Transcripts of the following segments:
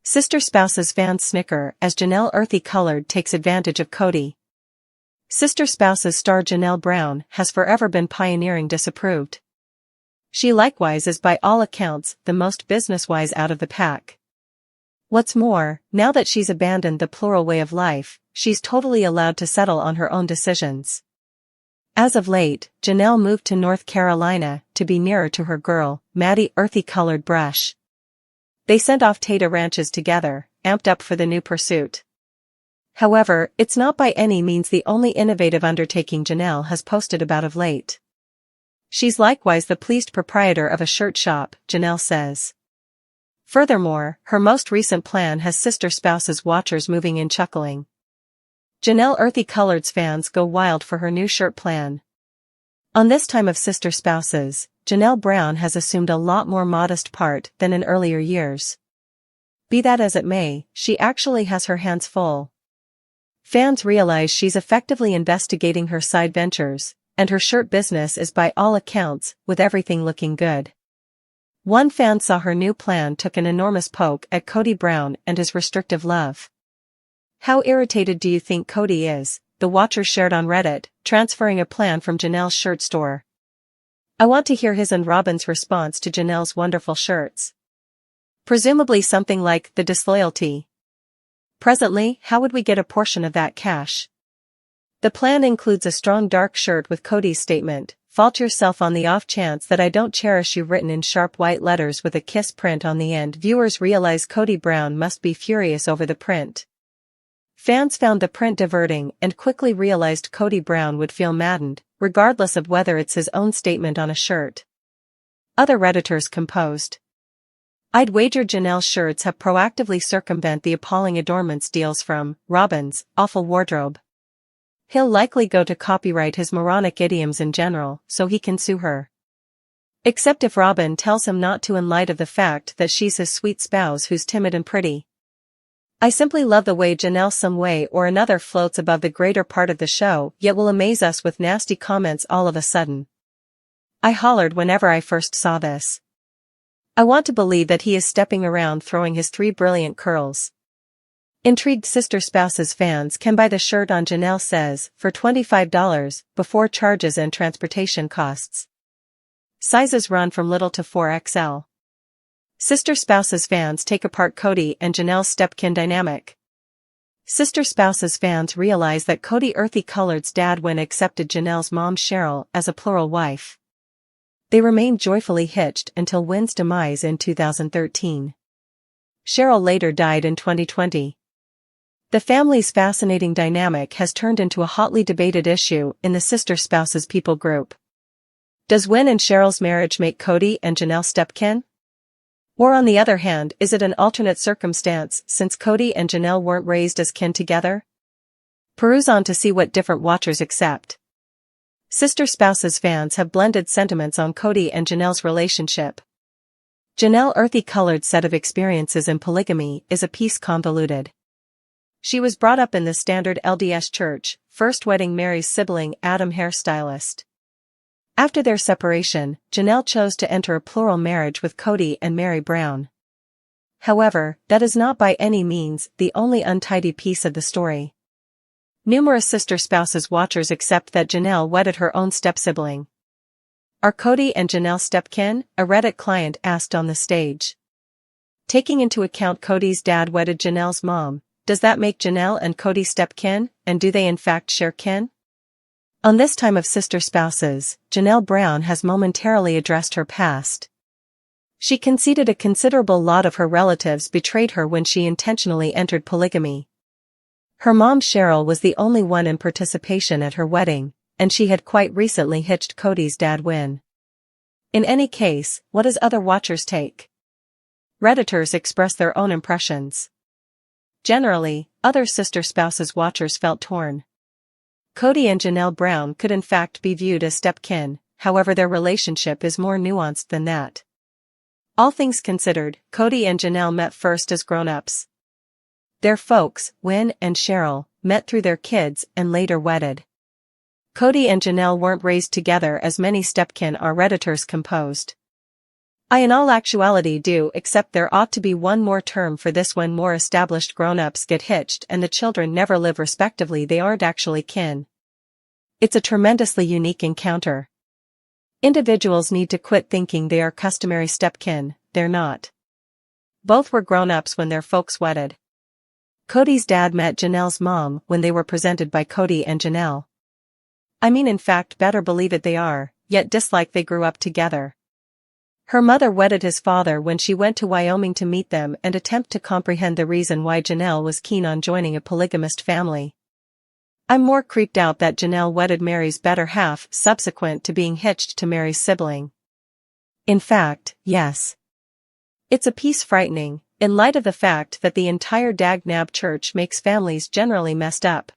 Sister spouses fans snicker as Janelle earthy colored takes advantage of Kody. Sister spouses star Janelle Brown has forever been pioneering disapproved. She likewise is by all accounts the most business-wise out of the pack. What's more, now that she's abandoned the plural way of life, she's totally allowed to settle on her own decisions. As of late, Janelle moved to North Carolina to be nearer to her girl, Maddie earthy-colored brush. They sent off Tata ranches together, amped up for the new pursuit. However, it's not by any means the only innovative undertaking Janelle has posted about of late. She's likewise the pleased proprietor of a shirt shop, Janelle says. Furthermore, her most recent plan has sister spouses watchers moving in chuckling. Janelle earthy colored's fans go wild for her new shirt plan. On this time of sister spouses, Janelle Brown has assumed a lot more modest part than in earlier years. Be that as it may, she actually has her hands full. Fans realize she's effectively investigating her side ventures, and her shirt business is by all accounts, with everything looking good. One fan saw her new plan took an enormous poke at Kody Brown and his restrictive love. How irritated do you think Kody is? The watcher shared on Reddit, transferring a plan from Janelle's shirt store. I want to hear his and Robin's response to Janelle's wonderful shirts. Presumably something like the disloyalty. Presently, how would we get a portion of that cash? The plan includes a strong dark shirt with Kody's statement, "Fault yourself on the off chance that I don't cherish you," written in sharp white letters with a kiss print on the end. Viewers realize Kody Brown must be furious over the print. Fans found the print diverting and quickly realized Kody Brown would feel maddened, regardless of whether it's his own statement on a shirt. Other Redditors composed. I'd wager Janelle's shirts have proactively circumvent the appalling adornment steals from Robin's awful wardrobe. He'll likely go to copyright his moronic idioms in general, so he can sue her. Except if Robin tells him not to in light of the fact that she's his sweet spouse who's timid and pretty. I simply love the way Janelle some way or another floats above the greater part of the show, yet will amaze us with nasty comments all of a sudden. I hollered whenever I first saw this. I want to believe that he is stepping around throwing his 3 brilliant curls. Intrigued sister spouses fans can buy the shirt on Janelle says, for $25, before charges and transportation costs. Sizes run from little to 4XL. Sister spouses fans take apart Kody and Janelle's stepkin dynamic. Sister spouses fans realize that Kody earthy colored's dad Win accepted Janelle's mom Cheryl as a plural wife. They remained joyfully hitched until Win's demise in 2013. Cheryl later died in 2020. The family's fascinating dynamic has turned into a hotly debated issue in the sister spouses people group. Does Win and Cheryl's marriage make Kody and Janelle stepkin? Or on the other hand, is it an alternate circumstance since Kody and Janelle weren't raised as kin together? Peruse on to see what different watchers accept. Sister spouses fans have blended sentiments on Kody and Janelle's relationship. Janelle earthy colored set of experiences in polygamy is a piece convoluted. She was brought up in the standard LDS church, first wedding Mary's sibling Adam hairstylist. After their separation, Janelle chose to enter a plural marriage with Kody and Mary Brown. However, that is not by any means the only untidy piece of the story. Numerous sister spouses watchers accept that Janelle wedded her own step-sibling. Are Kody and Janelle stepkin? A Reddit client asked on the stage. Taking into account Kody's dad wedded Janelle's mom, does that make Janelle and Kody stepkin, and do they in fact share kin? On this time of sister spouses, Janelle Brown has momentarily addressed her past. She conceded a considerable lot of her relatives betrayed her when she intentionally entered polygamy. Her mom Cheryl was the only one in participation at her wedding, and she had quite recently hitched Kody's dad Win. In any case, what does other watchers take? Redditors express their own impressions. Generally, other sister spouses watchers felt torn. Kody and Janelle Brown could in fact be viewed as stepkin, however their relationship is more nuanced than that. All things considered, Kody and Janelle met first as grown-ups. Their folks, Win and Cheryl, met through their kids and later wedded. Kody and Janelle weren't raised together as many stepkin are, Redditors composed. I in all actuality do, except there ought to be one more term for this: when more established grown-ups get hitched and the children never live respectively, they aren't actually kin. It's a tremendously unique encounter. Individuals need to quit thinking they are customary step-kin, they're not. Both were grown-ups when their folks wedded. Kody's dad met Janelle's mom when they were presented by Kody and Janelle. I mean, in fact, better believe it, they are, yet dislike they grew up together. Her mother wedded his father when she went to Wyoming to meet them and attempt to comprehend the reason why Janelle was keen on joining a polygamist family. I'm more creeped out that Janelle wedded Mary's better half subsequent to being hitched to Mary's sibling. In fact, yes. It's a piece frightening, in light of the fact that the entire dag-nab church makes families generally messed up.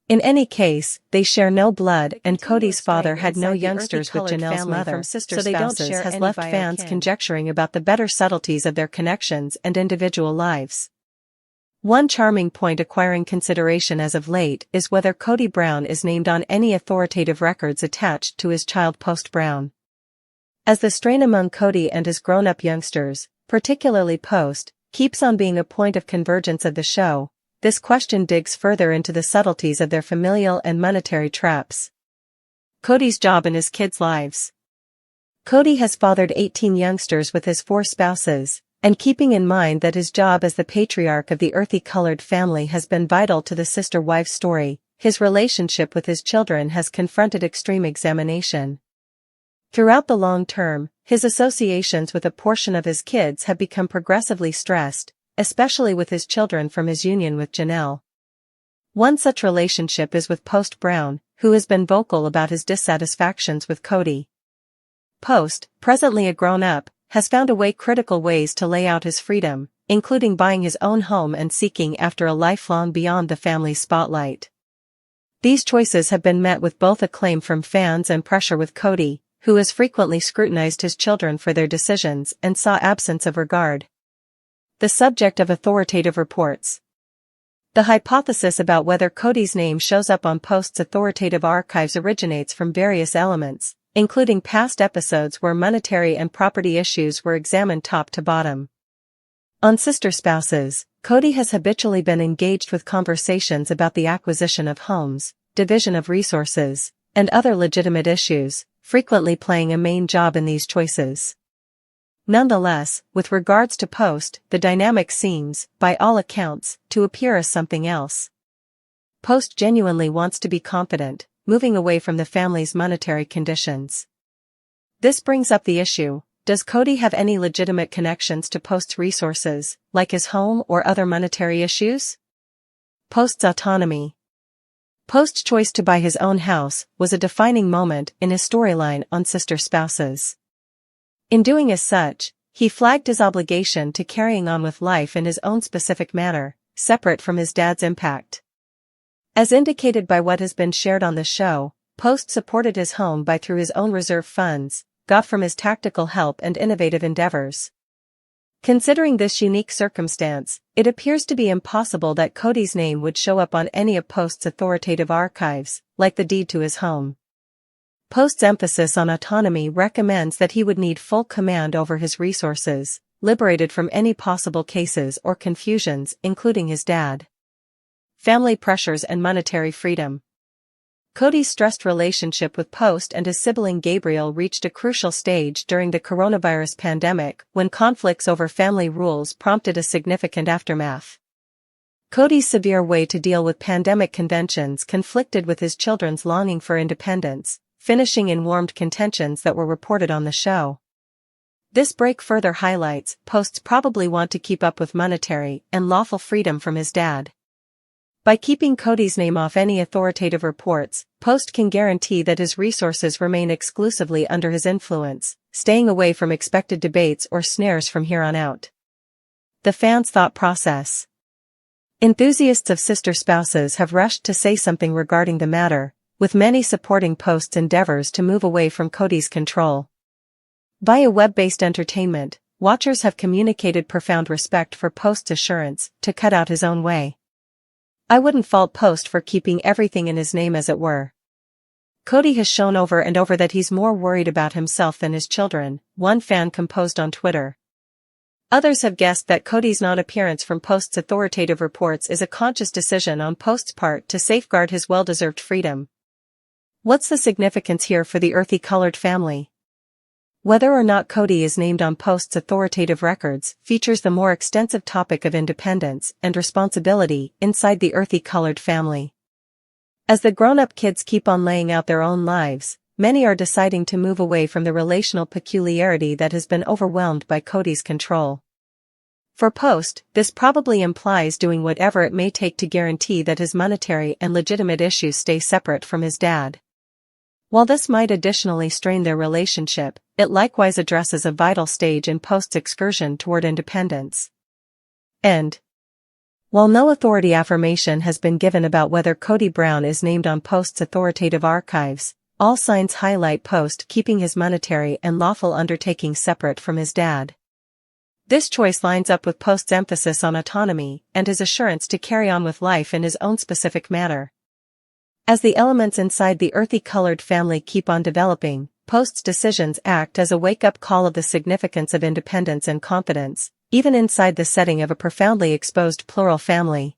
In any case, they share no blood, and Kody's father had no youngsters with Janelle's mother, so they don't share, has left fans conjecturing about the better subtleties of their connections and individual lives. One charming point acquiring consideration as of late is whether Kody Brown is named on any authoritative records attached to his child Post Brown. As the strain among Kody and his grown-up youngsters, particularly Post, keeps on being a point of convergence of the show, this question digs further into the subtleties of their familial and monetary traps. Kody's job in his kids' lives. Kody has fathered 18 youngsters with his 4 spouses, and keeping in mind that his job as the patriarch of the earthy-colored family has been vital to the sister-wife story, his relationship with his children has confronted extreme examination. Throughout the long term, his associations with a portion of his kids have become progressively stressed, especially with his children from his union with Janelle. One such relationship is with Post Brown, who has been vocal about his dissatisfactions with Kody. Post, presently a grown-up, has found critical ways to lay out his freedom, including buying his own home and seeking after a lifelong beyond the family's spotlight. These choices have been met with both acclaim from fans and pressure with Kody, who has frequently scrutinized his children for their decisions and saw absence of regard. The subject of authoritative reports. The hypothesis about whether Kody's name shows up on Post's authoritative archives originates from various elements, including past episodes where monetary and property issues were examined top to bottom. On sister spouses, Kody has habitually been engaged with conversations about the acquisition of homes, division of resources, and other legitimate issues, frequently playing a main job in these choices. Nonetheless, with regards to Post, the dynamic seems, by all accounts, to appear as something else. Post genuinely wants to be confident, moving away from the family's monetary conditions. This brings up the issue: does Kody have any legitimate connections to Post's resources, like his home or other monetary issues? Post's autonomy. Post's choice to buy his own house was a defining moment in his storyline on Sister Spouses. In doing as such, he flagged his obligation to carrying on with life in his own specific manner, separate from his dad's impact. As indicated by what has been shared on the show, Post supported his home through his own reserve funds, got from his tactical help and innovative endeavors. Considering this unique circumstance, it appears to be impossible that Kody's name would show up on any of Post's authoritative archives, like the deed to his home. Post's emphasis on autonomy recommends that he would need full command over his resources, liberated from any possible cases or confusions, including his dad. Family pressures and monetary freedom. Kody's stressed relationship with Post and his sibling Gabriel reached a crucial stage during the coronavirus pandemic, when conflicts over family rules prompted a significant aftermath. Kody's severe way to deal with pandemic conventions conflicted with his children's longing for independence, finishing in warmed contentions that were reported on the show. This break further highlights Post's probably want to keep up with monetary and lawful freedom from his dad. By keeping Kody's name off any authoritative reports, Post can guarantee that his resources remain exclusively under his influence, staying away from expected debates or snares from here on out. The fans' thought process. Enthusiasts of sister spouses have rushed to say something regarding the matter, with many supporting Post's endeavors to move away from Kody's control. Via web-based entertainment, watchers have communicated profound respect for Post's assurance to cut out his own way. I wouldn't fault Post for keeping everything in his name, as it were. Kody has shown over and over that he's more worried about himself than his children, one fan composed on Twitter. Others have guessed that Kody's non-appearance from Post's authoritative reports is a conscious decision on Post's part to safeguard his well-deserved freedom. What's the significance here for the earthy-colored family? Whether or not Kody is named on Post's authoritative records features the more extensive topic of independence and responsibility inside the earthy-colored family. As the grown-up kids keep on laying out their own lives, many are deciding to move away from the relational peculiarity that has been overwhelmed by Kody's control. For Post, this probably implies doing whatever it may take to guarantee that his monetary and legitimate issues stay separate from his dad. While this might additionally strain their relationship, it likewise addresses a vital stage in Post's excursion toward independence. And while no authority affirmation has been given about whether Kody Brown is named on Post's authoritative archives, all signs highlight Post keeping his monetary and lawful undertaking separate from his dad. This choice lines up with Post's emphasis on autonomy and his assurance to carry on with life in his own specific manner. As the elements inside the earthy-colored family keep on developing, Post's decisions act as a wake-up call of the significance of independence and confidence, even inside the setting of a profoundly exposed plural family.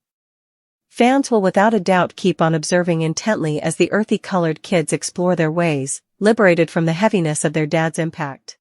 Fans will without a doubt keep on observing intently as the earthy-colored kids explore their ways, liberated from the heaviness of their dad's impact.